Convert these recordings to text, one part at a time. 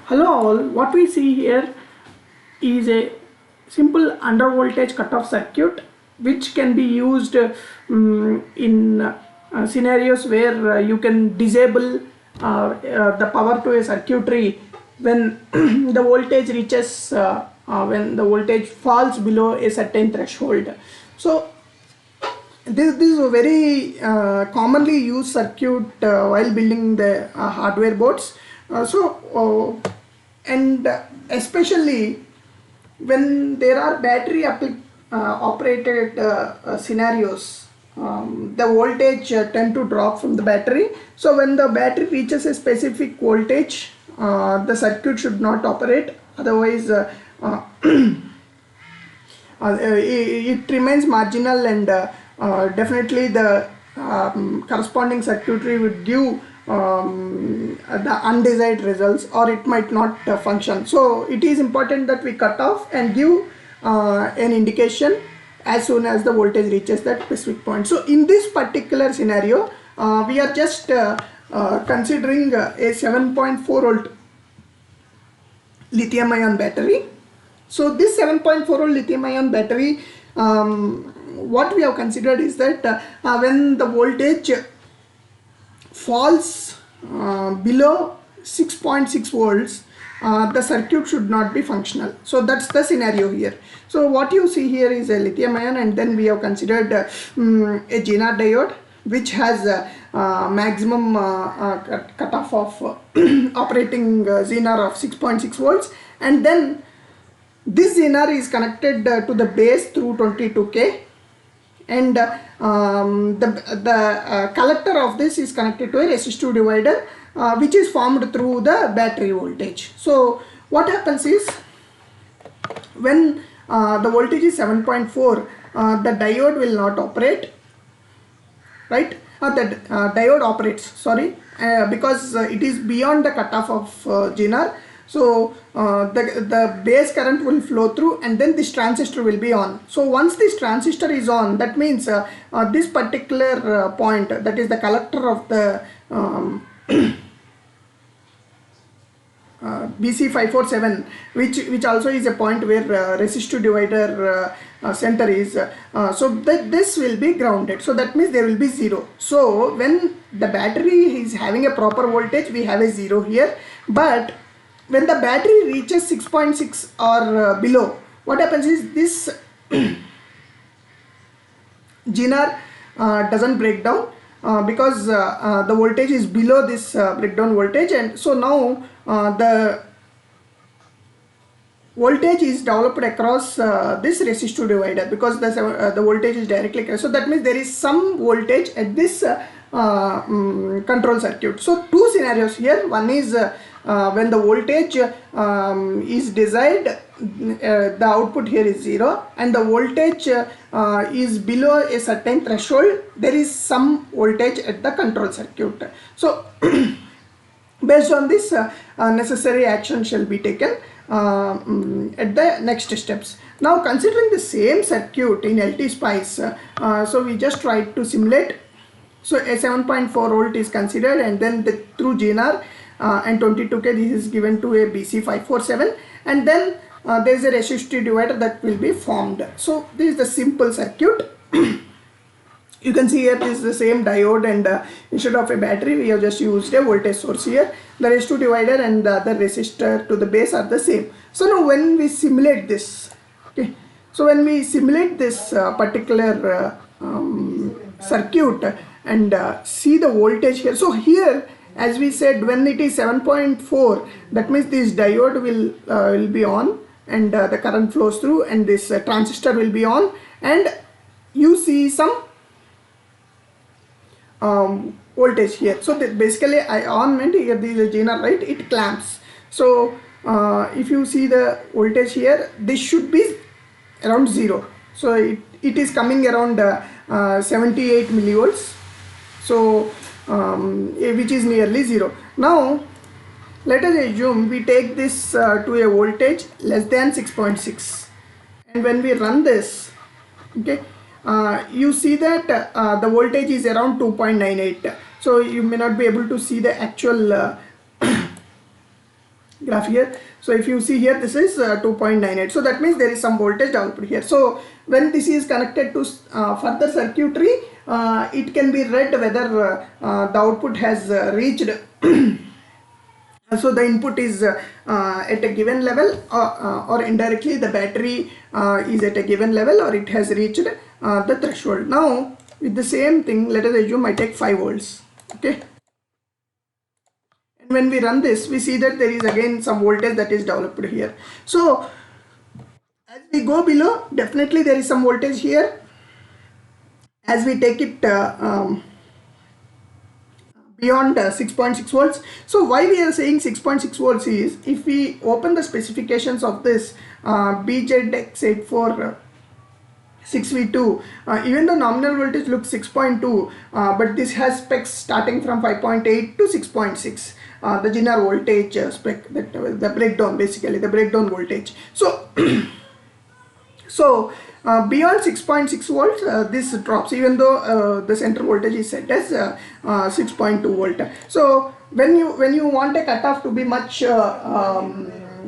Hello all, what we see here is a simple under voltage cutoff circuit which can be used in scenarios where you can disable the power to a circuitry when the voltage reaches when the voltage falls below a certain threshold. So this is a very commonly used circuit while building the hardware boards. And especially when there are battery operated scenarios, the voltage tend to drop from the battery. So when the battery reaches a specific voltage, the circuit should not operate, otherwise it remains marginal, and definitely the corresponding circuitry would give the undesired results, or it might not function. So it is important that we cut off and give an indication as soon as the voltage reaches that specific point. So in this particular scenario, we are just considering a 7.4 volt lithium ion battery. So this 7.4 volt lithium ion battery, what we have considered is that when the voltage falls below 6.6 volts, the circuit should not be functional. So that's the scenario here. So what you see here is a lithium ion, and then we have considered a Zener diode which has maximum cutoff of operating Zener of 6.6 volts, and then this Zener is connected to the base through 22K, and the collector of this is connected to a resistive divider which is formed through the battery voltage. So what happens is, when the voltage is 7.4, the diode will not operate, right? The diode operates, sorry, because it is beyond the cutoff of Zener. So the base current will flow through, and then this transistor will be on. So once this transistor is on, that means this particular point, that is the collector of the BC547, which also is a point where resistive divider center is, so that this will be grounded. So that means there will be 0. So when the battery is having a proper voltage, we have a 0 here. But when the battery reaches 6.6 or below, what happens is this Zener doesn't break down because the voltage is below this breakdown voltage, and so now the voltage is developed across this resistive divider because the voltage is directly across. So that means there is some voltage at this control circuit. So two scenarios here. One is when the voltage is desired, the output here is 0, and the voltage is below a certain threshold, there is some voltage at the control circuit. So based on this, necessary action shall be taken at the next steps. Now, considering the same circuit in LT Spice, so we just tried to simulate. So a 7.4 volt is considered, and then through Zener and 22K, this is given to a BC547, and then there is a resistive divider that will be formed. So this is the simple circuit. You can see here this is the same diode, and instead of a battery we have just used a voltage source here. The resistive divider and the other resistor to the base are the same. So now when we simulate this, okay, so when we simulate this particular circuit and see the voltage here, so here, as we said, when it is 7.4, that means this diode will be on, and the current flows through, and this transistor will be on, and you see some voltage here. So that basically on meant here this is a Zener, right? It clamps. So if you see the voltage here, this should be around 0. So it is coming around 78 millivolts. So which is nearly 0. Now let us assume we take this to a voltage less than 6.6, and when we run this, okay, you see that the voltage is around 2.98. So you may not be able to see the actual graph here. So if you see here, this is 2.98. So that means there is some voltage developed here. So when this is connected to further circuitry, it can be read whether the output has reached so the input is at a given level, or indirectly the battery is at a given level, or it has reached the threshold. Now with the same thing, let us assume I take 5 volts. Okay, and when we run this, we see that there is again some voltage that is developed here. So as we go below, definitely there is some voltage here. As we take it beyond 6.6 volts. So why we are saying 6.6 volts is, if we open the specifications of this BZX84 6V2, even the nominal voltage looks 6.2, but this has specs starting from 5.8 to 6.6. The general voltage spec, that the breakdown, basically the breakdown voltage. So so beyond 6.6 volts, this drops, even though the center voltage is set as 6.2 volt. So when you want a cutoff to be much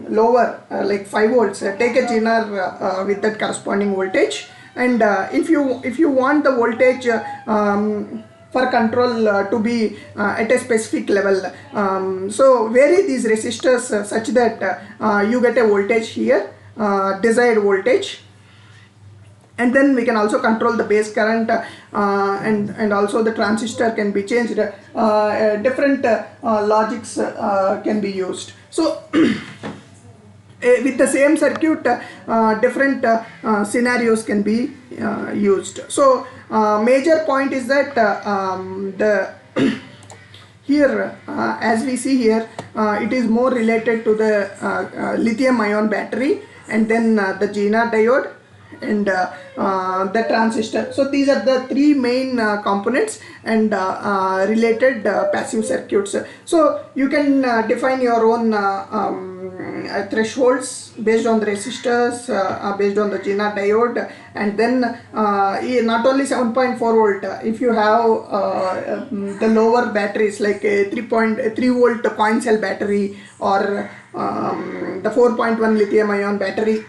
lower, like 5 volts, take a zener with that corresponding voltage. And if you want the voltage for control to be at a specific level, so vary these resistors such that you get a voltage here, desired voltage. And then we can also control the base current, and also the transistor can be changed. Different logics can be used. So with the same circuit, different scenarios can be used. So major point is that the here as we see here, it is more related to the lithium ion battery, and then the Zener diode, and the transistor. So these are the 3 main components and related passive circuits. So you can define your own thresholds based on the resistors, based on the Zener diode, and then not only 7.4 volt, if you have the lower batteries like a 3 volt coin cell battery, or the 4.1 lithium ion battery,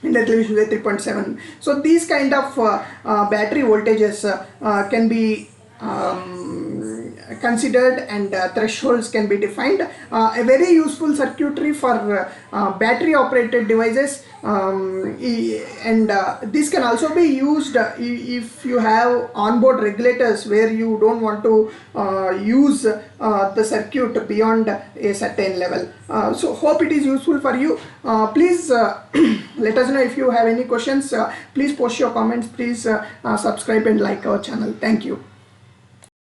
in that we should say 3.7. So these kind of battery voltages can be considered, and thresholds can be defined. A very useful circuitry for battery operated devices, and this can also be used if you have onboard regulators where you don't want to use the circuit beyond a certain level. So hope it is useful for you. Please let us know if you have any questions. Please post your comments. Please subscribe and like our channel. Thank you.